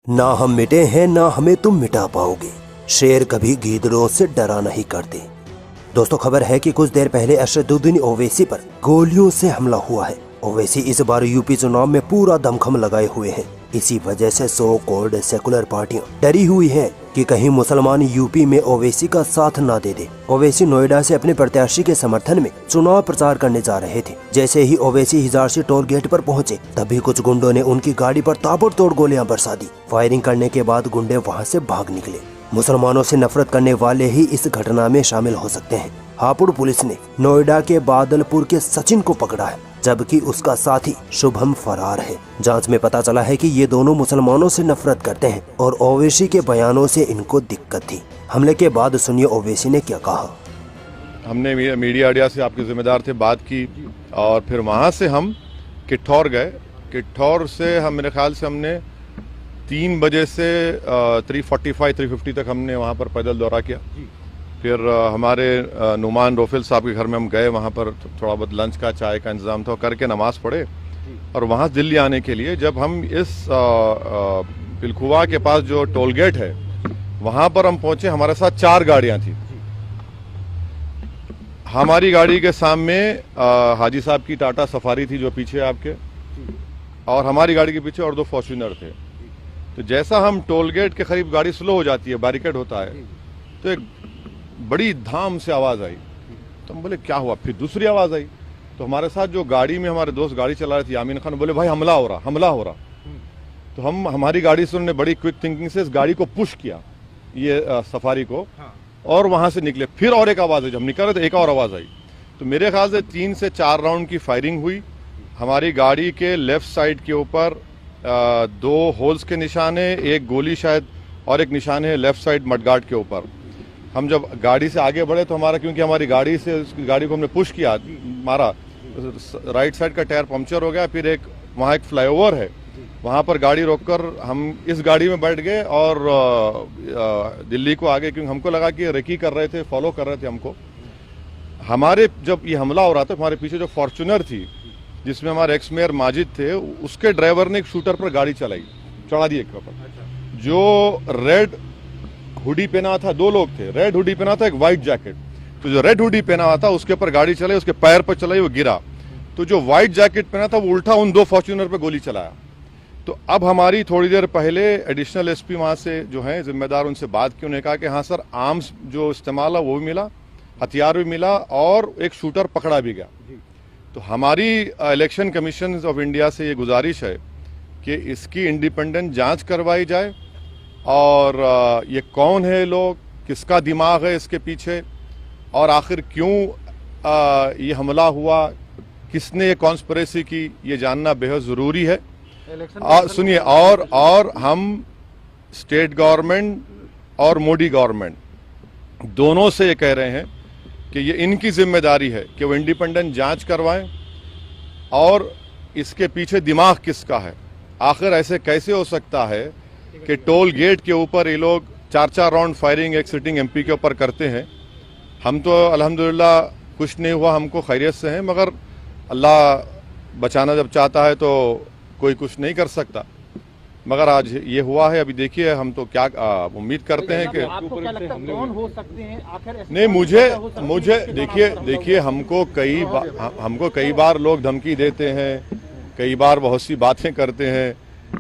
ना हम मिटे हैं ना हमें तुम मिटा पाओगे, शेर कभी गीदड़ों से डरा नहीं करते। दोस्तों, खबर है कि कुछ देर पहले असदुद्दीन ओवैसी पर गोलियों से हमला हुआ है। ओवैसी इस बार यूपी चुनाव में पूरा दमखम लगाए हुए हैं। इसी वजह से सो कॉल्ड सेकुलर पार्टियां डरी हुई हैं कि कहीं मुसलमान यूपी में ओवैसी का साथ ना दे दे। ओवैसी नोएडा से अपने प्रत्याशी के समर्थन में चुनाव प्रचार करने जा रहे थे। जैसे ही ओवैसी हिजारसी टोल गेट पर पहुंचे, तभी कुछ गुंडों ने उनकी गाड़ी पर ताबड़तोड़ गोलियां बरसा दी। फायरिंग करने के बाद गुंडे वहां से भाग निकले। मुसलमानों से नफरत करने वाले ही इस घटना में शामिल हो सकते हैं। हापुड़ पुलिस ने नोएडा के बादलपुर के सचिन को पकड़ा है, जबकि उसका साथी शुभम फरार है। जांच में पता चला है कि ये दोनों मुसलमानों से नफरत करते हैं और ओवैसी के बयानों से इनको दिक्कत थी। हमले के बाद सुनिए ओवैसी ने क्या कहा। हमने मीडिया से आपके जिम्मेदार थे बात की और फिर वहाँ से हम किठौर गए। किठौर से हम मेरे ख्याल से हमने 3 बजे से 3:45-3:50 तक हमने वहाँ पर पैदल दौरा किया। फिर हमारे नुमान रोफिल साहब के घर में हम गए। वहाँ पर थोड़ा बहुत लंच का चाय का इंतजाम था, करके नमाज पढ़े और वहाँ दिल्ली आने के लिए जब हम इस पिलखुवा के पास जो टोल गेट है वहाँ पर हम पहुँचे, हमारे साथ 4 गाड़ियाँ थी। हमारी गाड़ी के सामने हाजी साहब की टाटा सफारी थी जो पीछे आपके, और हमारी गाड़ी के पीछे और 2 फॉर्च्यूनर थे। तो जैसा हम टोल गेट के करीब गाड़ी स्लो हो जाती है, बैरिकेड होता है, तो एक बड़ी धाम से आवाज आई। तो हम बोले क्या हुआ? फिर दूसरी आवाज आई। तो हमारे साथ जो गाड़ी में हमारे दोस्त गाड़ी चला रहे थे यामीन खान, बोले भाई हमला हो रहा। तो हमारी गाड़ी से उन्होंने बड़ी क्विक थिंकिंग से इस गाड़ी को पुश किया, ये सफारी को, और वहां से निकले। फिर और एक आवाज आई, जब हम निकल रहे थे एक और आवाज आई। तो मेरे ख्याल से 3 से 4 राउंड की फायरिंग हुई। हमारी गाड़ी के लेफ्ट साइड के ऊपर 2 होल्स के निशान है, एक गोली शायद, और एक निशान है लेफ्ट साइड मडगार्ड के ऊपर। हम जब गाड़ी से आगे बढ़े तो क्योंकि हमारी गाड़ी को हमने पुश किया, मारा, राइट साइड का टायर पंक्चर हो गया। फिर वहाँ एक फ्लाईओवर है, वहाँ पर गाड़ी रोककर हम इस गाड़ी में बैठ गए और दिल्ली को आगे, क्योंकि हमको लगा कि रेकी कर रहे थे, फॉलो कर रहे थे हमको। हमारे जब ये हमला हो रहा था, हमारे पीछे जो फॉर्च्यूनर थी जिसमें हमारे एक्स मेयर माजिद थे, उसके ड्राइवर ने एक शूटर पर गाड़ी चढ़ा दी एक पर। जो रेड हुडी पहना था, 2 लोग थे, रेड हुडी पहना था, एक व्हाइट जैकेट। तो जो रेड हुडी पहना हुआ था उसके ऊपर गाड़ी चलाई, उसके पैर पर चलाई, वो गिरा। तो जो व्हाइट जैकेट पहना था वो उल्टा उन 2 फॉर्च्यूनर पे गोली चलाया। तो अब हमारी थोड़ी देर पहले एडिशनल एसपी वहां से जो है जिम्मेदार, उनसे बात की। उन्होंने कहा कि हाँ सर, आर्म्स जो इस्तेमाल है वो भी मिला, हथियार भी मिला, और एक शूटर पकड़ा भी गया। तो हमारी इलेक्शन कमीशन ऑफ इंडिया से ये गुजारिश है कि इसकी इंडिपेंडेंट जांच करवाई जाए, और ये कौन है लोग, किसका दिमाग है इसके पीछे, और आखिर क्यों ये हमला हुआ, किसने ये कॉन्स्पिरेसी की, ये जानना बेहद ज़रूरी है। सुनिए, और हम स्टेट गवर्नमेंट और मोदी गवर्नमेंट दोनों से ये कह रहे हैं कि ये इनकी जिम्मेदारी है कि वो इंडिपेंडेंट जांच करवाएं, और इसके पीछे दिमाग किसका है। आखिर ऐसे कैसे हो सकता है कि टोल गेट के ऊपर ये लोग 4-4 राउंड फायरिंग एक सिटिंग एमपी के ऊपर करते हैं। हम तो अल्हम्दुलिल्लाह कुछ नहीं हुआ, हमको खैरियत से हैं, मगर अल्लाह बचाना जब चाहता है तो कोई कुछ नहीं कर सकता। मगर आज ये हुआ है। अभी देखिए, हम तो क्या उम्मीद करते हैं कि आपको क्या लगता है कौन हो सकते हैं आखिर? नहीं, मुझे देखिए हमको कई बार लोग धमकी देते हैं, कई बार बहुत सी बातें करते हैं।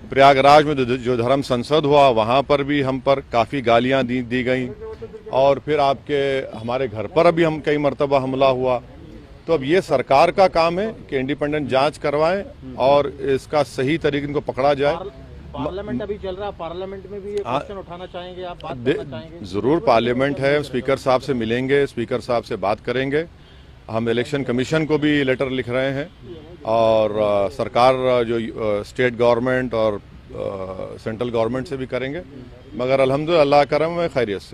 प्रयागराज में जो धर्म संसद हुआ वहाँ पर भी हम पर काफ़ी गालियाँ दी गई, और फिर हमारे घर पर अभी हम कई मरतबा हमला हुआ। तो अब ये सरकार का काम है कि इंडिपेंडेंट जांच करवाएं और इसका सही तरीके इनको पकड़ा जाए। पार्लियामेंट अभी चल रहा है, पार्लियामेंट में भी ये क्वेश्चन उठाना चाहेंगे आप, बात करना चाहेंगे? जरूर, पार्लियामेंट है, स्पीकर साहब से मिलेंगे, स्पीकर साहब से बात करेंगे। हम इलेक्शन कमीशन को भी लेटर लिख रहे हैं, और सरकार जो स्टेट गवर्नमेंट और सेंट्रल गवर्नमेंट से भी करेंगे। मगर अल्हम्दुलिल्लाह अल्लाह करम है, खैरियत से।